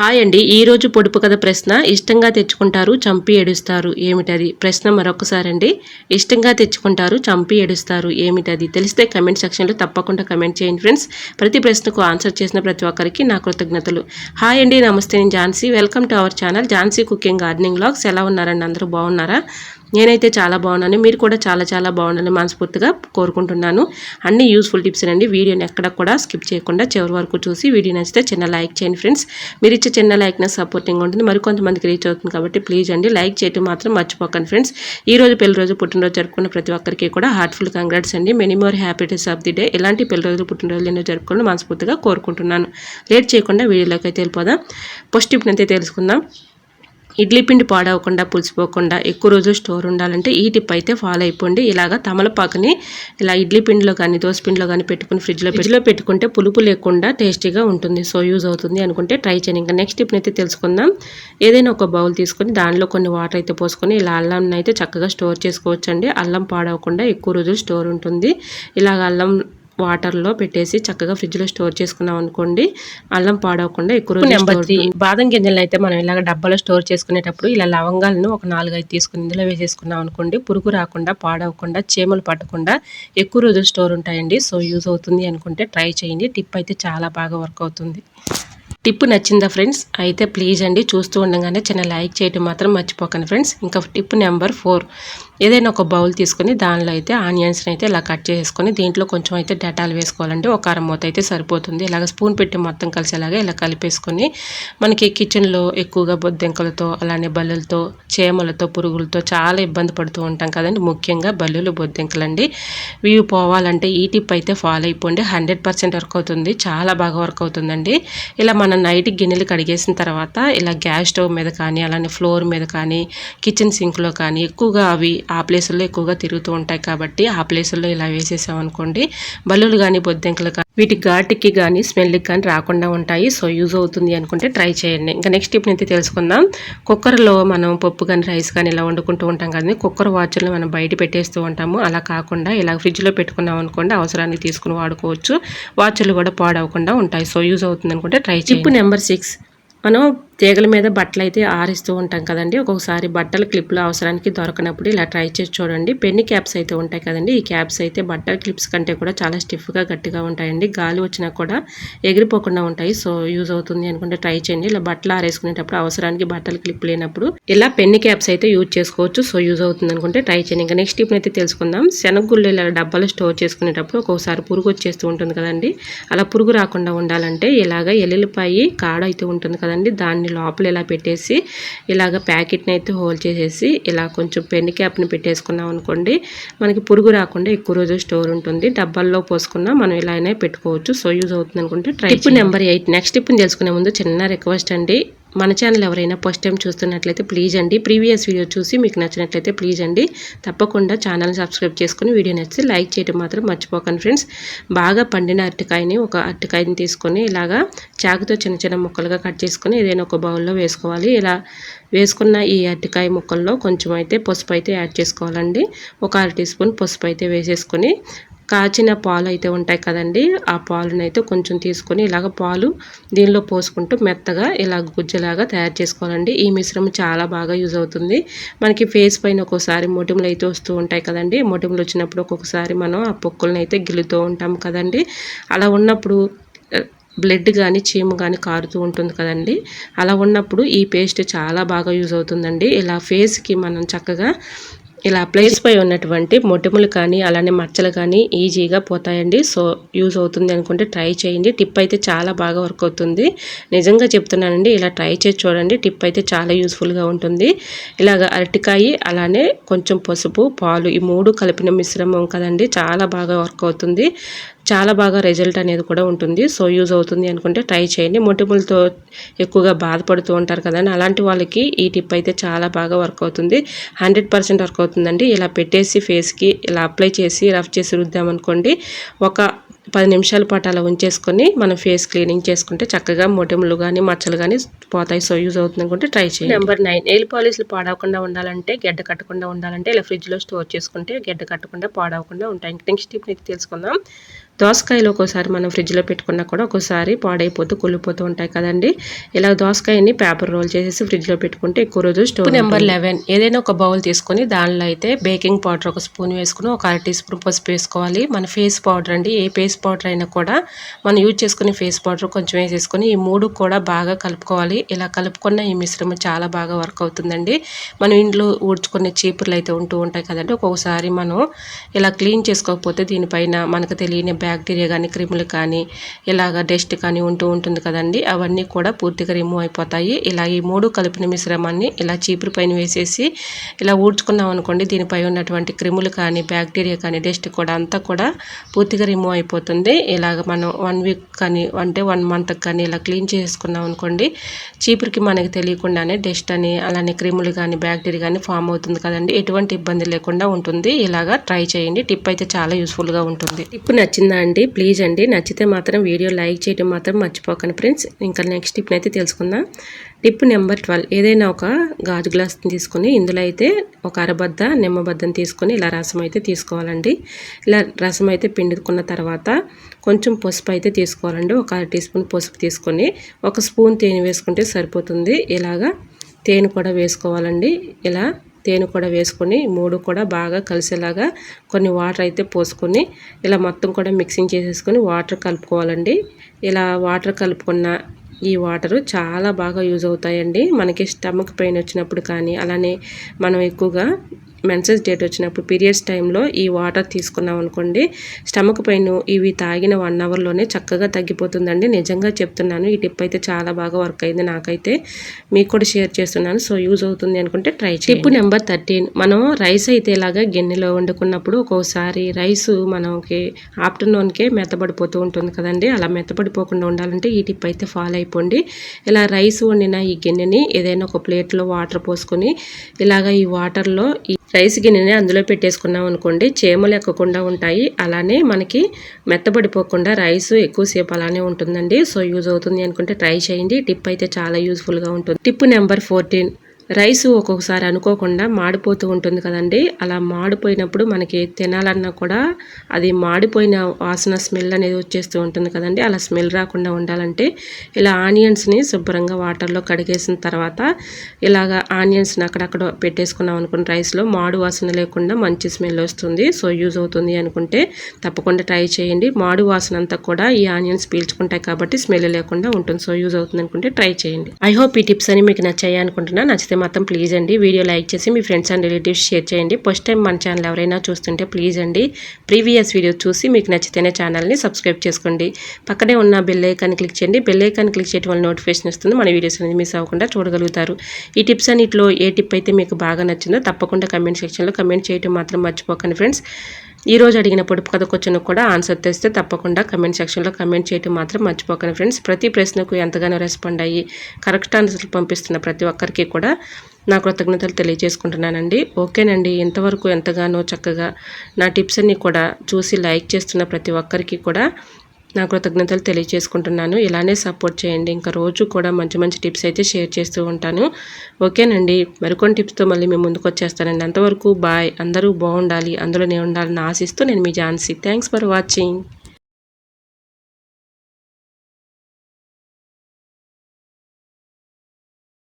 Hi అండి. ఈరోజు పొడుపు కథ ప్రశ్న ఇష్టంగా తెచ్చుకుంటారు చంపి ఏడుస్తారు ఏమిటది? ప్రశ్న మరొకసారి అండి. ఇష్టంగా తెచ్చుకుంటారు చంపి ఏడుస్తారు ఏమిటది? తెలిస్తే కమెంట్ సెక్షన్లో తప్పకుండా కమెంట్ చేయండి ఫ్రెండ్స్. ప్రతి ప్రశ్నకు ఆన్సర్ చేసిన ప్రతి ఒక్కరికి నా కృతజ్ఞతలు. హాయ్ అండి, నమస్తే, నేను Jhansi. Welcome to our channel Jhansi cooking gardening vlogs. ఎలా ఉన్నారండి? అందరూ బాగున్నారా? నేనైతే చాలా బాగున్నాను. మీరు కూడా చాలా బాగుండాలని మనస్ఫూర్తిగా కోరుకుంటున్నాను. అన్ని యూస్ఫుల్ టిప్స్ అండి. వీడియోని ఎక్కడ కూడా స్కిప్ చేయకుండా చివరి వరకు చూసి వీడియో నచ్చితే చిన్న లైక్ చేయండి ఫ్రెండ్స్. మీరు ఇచ్చే చిన్న లైక్ నా సపోర్టింగ్ ఉంటుంది, మరికొంతమందికి రీచ్ అవుతుంది కాబట్టి ప్లీజ్ అండి లైక్ చేయడం మాత్రం మర్చిపోకండి ఫ్రెండ్స్. ఈ రోజు పెళ్లి రోజు పుట్టినరోజు జరుపుకున్న ప్రతి ఒక్కరికి కూడా హార్ట్ఫుల్ కంగ్రాట్స్ అండి. Many more happiness of the day. ఇలాంటి పెళ్లి రోజులు పుట్టినరోజులు ఎన్నో జరుపుకోవాలని మనస్ఫూర్తిగా కోరుకుంటున్నాను. లేట్ చేయకుండా వీడియోలోకి అయితే వెళ్ళిపోదాం. ఫస్ట్ టిప్ అయితే తెలుసుకుందాం. ఇడ్లీ పిండి పాడవకుండా పులిసిపోకుండా ఎక్కువ రోజులు స్టోర్ ఉండాలంటే ఈ టిప్ అయితే ఫాలో అయిపోండి. ఇలాగా తమలపాకుని ఇలా ఇడ్లీ పిండిలో కానీ దోశ పిండిలో కానీ పెట్టుకుని ఫ్రిడ్జ్లో పెట్టుకుంటే పులుపు లేకుండా టేస్టీగా ఉంటుంది. సో యూజ్ అవుతుంది అనుకుంటే ట్రై చేయండి. ఇంకా నెక్స్ట్ టిప్ అయితే తెలుసుకుందాం. ఏదైనా ఒక బౌల్ తీసుకొని దానిలో కొన్ని వాటర్ అయితే పోసుకొని ఇలా అల్లం అయితే చక్కగా స్టోర్ చేసుకోవచ్చండి. అల్లం పాడవకుండా ఎక్కువ రోజులు స్టోర్ ఉంటుంది. ఇలాగ అల్లం వాటర్లో పెట్టేసి చక్కగా ఫ్రిడ్జ్లో స్టోర్ చేసుకున్నాం అనుకోండి, అల్లం పాడవకుండా ఎక్కువ రోజులు. నెంబర్ 3, బాదం గింజలను అయితే మనం ఇలాగ డబ్బాలో స్టోర్ చేసుకునేటప్పుడు ఇలా లవంగాలను ఒక 4-5 తీసుకుని ఇందులో వేసేసుకున్నాం అనుకోండి, పురుగు రాకుండా పాడవకుండా చీమలు పట్టకుండా ఎక్కువ రోజులు స్టోర్ ఉంటాయండి. సో యూజ్ అవుతుంది అనుకుంటే ట్రై చేయండి. టిప్ అయితే చాలా బాగా వర్క్ అవుతుంది. టిప్ నచ్చిందా ఫ్రెండ్స్? అయితే ప్లీజ్ అండి చూస్తూ ఉండగానే చిన్న లైక్ చేయడం మాత్రం మర్చిపోకండి ఫ్రెండ్స్. ఇంకా టిప్ నెంబర్ 4, ఏదైనా ఒక బౌల్ తీసుకొని దానిలో అయితే ఆనియన్స్ని అయితే ఇలా కట్ చేసుకొని దీంట్లో కొంచెం అయితే డెటాల్ వేసుకోవాలండి. ఒక అర మూత అయితే సరిపోతుంది. ఇలాగ స్పూన్ పెట్టి మొత్తం కలిసేలాగా ఇలా కలిపేసుకొని మనకి కిచెన్లో ఎక్కువగా బొద్దింకలతో అలానే బల్లులతో చీమలతో పురుగులతో చాలా ఇబ్బంది పడుతూ ఉంటాం కదండి. ముఖ్యంగా బల్లులు బొద్దింకలండి. ఇవి పోవాలంటే ఈ టిప్ అయితే ఫాలో అయిపోండి. 100% వర్క్ అవుతుంది. చాలా బాగా వర్క్ అవుతుందండి. ఇలా మనం నైట్ గిన్నెలు కడిగేసిన తర్వాత ఇలా గ్యాస్ స్టవ్ మీద కానీ అలానే ఫ్లోర్ మీద కానీ కిచెన్ సింక్లో కానీ ఎక్కువగా అవి ఆ ప్లేసుల్లో ఎక్కువగా తిరుగుతూ ఉంటాయి కాబట్టి ఆ ప్లేసుల్లో ఇలా వేసేసామనుకోండి, బల్లులు కానీ బొద్దింకలు కానీ వీటి ఘాటుకి కానీ స్మెల్కి కానీ రాకుండా ఉంటాయి. సో యూజ్ అవుతుంది అనుకుంటే ట్రై చేయండి. ఇంకా నెక్స్ట్ టిప్ అయితే తెలుసుకుందాం. కుక్కర్లో మనం పప్పు కానీ రైస్ కానీ ఇలా వండుకుంటూ ఉంటాం కదండి. కుక్కర్ వాచర్లు మనం బయట పెట్టేస్తూ ఉంటాము. అలా కాకుండా ఇలా ఫ్రిడ్జ్లో పెట్టుకున్నాం అనుకోండి, అవసరానికి తీసుకుని వాడుకోవచ్చు. వాచర్లు కూడా పాడవకుండా ఉంటాయి. సో యూజ్ అవుతుంది అనుకుంటే ట్రై చేయండి. టిప్ నెంబర్ 6, మనం తీగల మీద బట్టలు అయితే ఆరిస్తూ ఉంటాం కదండి. ఒక్కొక్కసారి బట్టల క్లిప్లు అవసరానికి దొరకనప్పుడు ఇలా ట్రై చేసి చూడండి. పెన్ని క్యాప్స్ అయితే ఉంటాయి కదండి. ఈ క్యాప్స్ అయితే బట్టల క్లిప్స్ కంటే కూడా చాలా స్టిఫ్గా గట్టిగా ఉంటాయండి. గాలి వచ్చినా కూడా ఎగిరిపోకుండా ఉంటాయి. సో యూజ్ అవుతుంది అనుకుంటే ట్రై చేయండి. ఇలా బట్టలు ఆరేసుకునేటప్పుడు అవసరానికి బట్టల క్లిప్ లేనప్పుడు ఇలా పెన్ని క్యాప్స్ అయితే యూజ్ చేసుకోవచ్చు. సో యూజ్ అవుతుంది అనుకుంటే ట్రై చేయండి. ఇంకా నెక్స్ట్ టిప్ అయితే తెలుసుకుందాం. శనగగుళ్ళు ఇలా డబ్బాలో స్టోర్ చేసుకునేటప్పుడు ఒక్కొక్కసారి పురుగు వచ్చేస్తూ ఉంటుంది కదండి. అలా పురుగు రాకుండా ఉండాలంటే ఇలాగ ఎల్లుల్లిపాయి కాడ అయితే ఉంటుంది కదండి, దాన్ని లోపల ఇలా పెట్టేసి ఇలాగ ప్యాకెట్ని అయితే హోల్డ్ చేసేసి ఇలా కొంచెం పెన్ క్యాప్ని పెట్టేసుకున్నాం అనుకోండి, మనకి పురుగు రాకుండా ఎక్కువ రోజు స్టోర్ ఉంటుంది. డబ్బాల్లో పోసుకున్నా మనం ఇలా అయినా పెట్టుకోవచ్చు. సో యూజ్ అవుతుంది అనుకుంటే ట్రై. టిప్ నెంబర్ 8, నెక్స్ట్ టిప్ని తెలుసుకునే ముందు చిన్న రిక్వెస్ట్ అండి. మన ఛానల్ ఎవరైనా ఫస్ట్ టైం చూస్తున్నట్లయితే ప్లీజ్ అండి ప్రీవియస్ వీడియో చూసి మీకు నచ్చినట్లయితే ప్లీజ్ అండి తప్పకుండా ఛానల్ని సబ్స్క్రైబ్ చేసుకుని వీడియో నచ్చితే లైక్ చేయడం మాత్రం మర్చిపోకండి ఫ్రెండ్స్. బాగా పండిన అరటికాయని ఒక అరటికాయని తీసుకొని ఇలాగా చాకుతో చిన్న ముక్కలుగా కట్ చేసుకొని ఏదైనా ఒక బౌల్లో వేసుకోవాలి. ఇలా వేసుకున్న ఈ అరటికాయ ముక్కల్లో కొంచెం అయితే పసుపు అయితే యాడ్ చేసుకోవాలండి. ఒక 1/2 టీ స్పూన్ పసుపు అయితే వేసేసుకొని కాచిన పాలు అయితే ఉంటాయి కదండి, ఆ పాలను అయితే కొంచెం తీసుకొని ఇలాగ పాలు దీనిలో పోసుకుంటూ మెత్తగా ఇలా గుజ్జలాగా తయారు చేసుకోవాలండి. ఈ మిశ్రమం చాలా బాగా యూజ్ అవుతుంది. మనకి ఫేస్ పైన ఒక్కోసారి మొటిమలు అయితే వస్తూ ఉంటాయి కదండి. మొటిమలు వచ్చినప్పుడు ఒక్కొక్కసారి మనం ఆ పొక్కులను అయితే గిల్లుతూ ఉంటాం కదండి. అలా ఉన్నప్పుడు బ్లడ్ కానీ చీము కానీ కారుతూ ఉంటుంది కదండి. అలా ఉన్నప్పుడు ఈ పేస్ట్ చాలా బాగా యూజ్ అవుతుందండి. ఇలా ఫేస్కి మనం చక్కగా ఇలా ప్లేస్ పై ఉన్నటువంటి మొటిమలు కానీ అలానే మచ్చలు కానీ ఈజీగా పోతాయండి. సో యూజ్ అవుతుంది అనుకుంటే ట్రై చేయండి. టిప్ అయితే చాలా బాగా వర్క్ అవుతుంది. నిజంగా చెప్తున్నానండి, ఇలా ట్రై చేసి చూడండి. టిప్ అయితే చాలా యూస్ఫుల్గా ఉంటుంది. ఇలాగ అరటికాయ అలానే కొంచెం పసుపు పాలు ఈ 3 కలిపిన మిశ్రమం కదండి, చాలా బాగా వర్క్ అవుతుంది. చాలా బాగా రిజల్ట్ అనేది కూడా ఉంటుంది. సో యూజ్ అవుతుంది అనుకుంటే ట్రై చేయండి. మొటిమలతో ఎక్కువగా బాధపడుతూ ఉంటారు కదండి, అలాంటి వాళ్ళకి ఈ టిప్ అయితే చాలా బాగా వర్క్ అవుతుంది. 100% వర్క్ అవుతుందండి. ఇలా పెట్టేసి ఫేస్కి ఇలా అప్లై చేసి రఫ్ చేసి రుద్దామనుకోండి, ఒక 10 నిమిషాల పాటు అలా ఉంచేసుకొని మనం ఫేస్ క్లీనింగ్ చేసుకుంటే చక్కగా మొటిమలు కానీ మచ్చలు కానీ పోతాయి. సో యూజ్ అవుతుంది అనుకుంటే ట్రై చేయండి. నెంబర్ 9, నెయిల్ పాలిష్లు పాడవకుండా ఉండాలంటే గడ్డ కట్టకుండా ఉండాలంటే ఇలా ఫ్రిడ్జ్లో స్టోర్ చేసుకుంటే గడ్డ కట్టకుండా పాడవకుండా ఉంటాయి. నెక్స్ట్ టిప్ అయితే తెలుసుకుందాం. దోసకాయలు ఒక్కోసారి మనం ఫ్రిడ్జ్లో పెట్టుకున్నా కూడా ఒక్కోసారి పాడైపోతూ కుళ్ళిపోతూ ఉంటాయి కదండి. ఇలా దోసకాయని పేపర్ రోల్ చేసేసి ఫ్రిడ్జ్లో పెట్టుకుంటే ఎక్కువ రోజు స్టోర్. నెంబర్ 11 ఏదైనా ఒక బౌల్ తీసుకొని దానిలో అయితే బేకింగ్ పౌడర్ ఒక స్పూన్ వేసుకుని ఒక 1/2 టీ స్పూన్ పసుపు వేసుకోవాలి. మన ఫేస్ పౌడర్ అండి, ఏ ఫేస్ పౌడర్ అయినా కూడా మనం యూజ్ చేసుకునే ఫేస్ పౌడర్ కొంచెం వేసేసుకొని ఈ 3 కూడా బాగా కలుపుకోవాలి. ఇలా కలుపుకున్న ఈ మిశ్రమం చాలా బాగా వర్క్ అవుతుందండి. మనం ఇంట్లో ఊడ్చుకునే చీపుర్లు అయితే ఉంటూ ఉంటాయి కదండి, ఒక్కొక్కసారి మనం ఇలా క్లీన్ చేసుకోకపోతే దీనిపైన మనకు తెలియని బ్యాక్టీరియా కానీ క్రిములు కానీ ఇలాగ డస్ట్ కానీ ఉంటూ ఉంటుంది కదండి, అవన్నీ కూడా పూర్తిగా రిమూవ్ అయిపోతాయి. ఇలా ఈ 3 కలిపిన మిశ్రమాన్ని ఇలా చీపురు పైన వేసేసి ఇలా ఊడ్చుకున్నాం అనుకోండి, దీనిపై ఉన్నటువంటి క్రిములు కానీ బ్యాక్టీరియా కానీ డస్ట్ కూడా అంతా కూడా పూర్తిగా రిమూవ్ అయిపోతుంది. ఇలాగ మనం 1 వీక్ కానీ అంటే 1 మంత్ కానీ ఇలా క్లీన్ చేసుకున్నాం అనుకోండి, చీపురికి మనకి తెలియకుండానే డస్ట్ అని అలానే క్రిములు కానీ బ్యాక్టీరియా కానీ ఫామ్ అవుతుంది కదండి, ఎటువంటి ఇబ్బంది లేకుండా ఉంటుంది. ఇలాగా ట్రై చేయండి. టిప్ అయితే చాలా యూస్ఫుల్గా ఉంటుంది. టిప్ నచ్చిందా అండి? ప్లీజ్ అండి నచ్చితే మాత్రం వీడియో లైక్ చేయడం మాత్రం మర్చిపోకండి ఫ్రెండ్స్. ఇంకా నెక్స్ట్ టిప్ అయితే తెలుసుకుందాం. టిప్ నెంబర్ 12 ఏదైనా ఒక గాజు గ్లాస్ తీసుకొని ఇందులో అయితే ఒక అరబద్ద నిమ్మబద్దం తీసుకొని ఇలా రసం అయితే తీసుకోవాలండి. ఇలా రసం అయితే పిండుకున్న తర్వాత కొంచెం పసుపు అయితే తీసుకోవాలండి. ఒక 1/2 టీ స్పూన్ పసుపు తీసుకొని ఒక స్పూన్ తేనె వేసుకుంటే సరిపోతుంది. ఇలాగా తేనె కూడా వేసుకోవాలండి. ఇలా తేనె కూడా వేసుకొని 3 కూడా బాగా కలిసేలాగా కొన్ని వాటర్ అయితే పోసుకొని ఇలా మొత్తం కూడా మిక్సింగ్ చేసేసుకొని వాటర్ కలుపుకోవాలండి. ఇలా వాటర్ కలుపుకున్న ఈ వాటరు చాలా బాగా యూజ్ అవుతాయండి. మనకి స్టమక్ పెయిన్ వచ్చినప్పుడు కానీ అలానే మనం ఎక్కువగా మెన్సెస్ డేట్ వచ్చినప్పుడు పీరియడ్స్ టైంలో ఈ వాటర్ తీసుకున్నాం అనుకోండి, స్టమక్ పెయిన్ ఇవి తాగిన 1 అవర్లోనే చక్కగా తగ్గిపోతుందండి. నిజంగా చెప్తున్నాను, ఈ టిప్ అయితే చాలా బాగా వర్క్ అయింది నాకైతే. మీకు కూడా షేర్ చేస్తున్నాను. సో యూజ్ అవుతుంది అనుకుంటే ట్రై చేయండి. టిప్ నెంబర్ 13 మనం రైస్ అయితే ఇలాగా గిన్నెలో వండుకున్నప్పుడు ఒక్కోసారి రైస్ మనకి ఆఫ్టర్నూన్కే మెత్తబడిపోతూ ఉంటుంది కదండి. అలా మెత్తబడిపోకుండా ఉండాలంటే ఈ టిప్ అయితే ఫాలో అయిపోండి. ఇలా రైస్ వండిన ఈ గిన్నెని ఏదైనా ఒక ప్లేట్లో వాటర్ పోసుకొని ఇలాగ ఈ వాటర్లో ఈ రైస్ గిన్నెని అందులో పెట్టేసుకున్నాం అనుకోండి, చీమలు ఎక్కకుండా ఉంటాయి. అలానే మనకి మెత్తబడిపోకుండా రైస్ ఎక్కువసేపు అలానే ఉంటుందండి. సో యూజ్ అవుతుంది అనుకుంటే ట్రై చేయండి. టిప్ అయితే చాలా యూజ్ఫుల్గా ఉంటుంది. టిప్ నెంబర్ 14 రైస్ ఒక్కొక్కసారి అనుకోకుండా మాడిపోతూ ఉంటుంది కదండి. అలా మాడిపోయినప్పుడు మనకి తినాలన్నా కూడా అది మాడిపోయిన వాసన స్మెల్ అనేది వచ్చేస్తూ ఉంటుంది కదండి. అలా స్మెల్ రాకుండా ఉండాలంటే ఇలా ఆనియన్స్ని శుభ్రంగా వాటర్లో కడిగేసిన తర్వాత ఇలాగ ఆనియన్స్ని అక్కడక్కడ పెట్టేసుకున్నాం అనుకున్న రైస్లో మాడు వాసన లేకుండా మంచి స్మెల్ వస్తుంది. సో యూజ్ అవుతుంది అనుకుంటే తప్పకుండా ట్రై చేయండి. మాడు వాసన అంతా కూడా ఈ ఆనియన్స్ పీల్చుకుంటాయి కాబట్టి స్మెల్ లేకుండా ఉంటుంది. సో యూజ్ అవుతుంది అనుకుంటే ట్రై చేయండి. ఐ హోప్ ఈ టిప్స్ అని మీకు నచ్చాయి అనుకుంటున్నా. నచ్చితే మాత్రం ప్లీజ్ అండి వీడియో లైక్ చేసి మీ ఫ్రెండ్స్ అండ్ రిలేటివ్స్ షేర్ చేయండి. ఫస్ట్ టైం మన ఛానల్ ఎవరైనా చూస్తుంటే ప్లీజ్ అండి ప్రీవియస్ వీడియో చూసి మీకు నచ్చితేనే ఛానల్ని సబ్స్క్రైబ్ చేసుకోండి. పక్కనే ఉన్న బెల్ ఐకాన్ క్లిక్ చేయండి. బెల్ ఐకాన్ క్లిక్ చేయడం వల్ల నోటిఫికేషన్ వస్తుంది. మన వీడియోస్ అనేది మిస్ అవ్వకుండా చూడగలుగుతారు. ఈ టిప్స్ అన్నిటిలో ఏ టిప్ అయితే మీకు బాగా నచ్చిందో తప్పకుండా కమెంట్ సెక్షన్లో కమెంట్ చేయడం మాత్రం మర్చిపోకండి ఫ్రెండ్స్. ఈరోజు అడిగిన పొడుపు కథ క్వశ్చన్కు కూడా ఆన్సర్ తెస్తే తప్పకుండా కమెంట్ సెక్షన్లో కమెంట్ చేయడం మాత్రం మర్చిపోకండి ఫ్రెండ్స్. ప్రతి ప్రశ్నకు ఎంతగానో రెస్పాండ్ అయ్యి కరెక్ట్ ఆన్సర్లు పంపిస్తున్న ప్రతి ఒక్కరికి కూడా నా కృతజ్ఞతలు తెలియజేసుకుంటున్నానండి. ఓకేనండి, ఇంతవరకు ఎంతగానో చక్కగా నా టిప్స్ అన్ని కూడా చూసి లైక్ చేస్తున్న ప్రతి ఒక్కరికి కూడా నా కృతజ్ఞతలు తెలియజేసుకుంటున్నాను. ఇలానే సపోర్ట్ చేయండి. ఇంకా రోజు కూడా మంచి మంచి టిప్స్ అయితే షేర్ చేస్తూ ఉంటాను. ఓకేనండి, మరికొన్ని టిప్స్తో మళ్ళీ మేము ముందుకు వచ్చేస్తానండి. అంతవరకు బాయ్. అందరూ బాగుండాలి, అందులో నేను ఉండాలని ఆశిస్తూ నేను మీ ఝాన్సీ. Thanks for watching.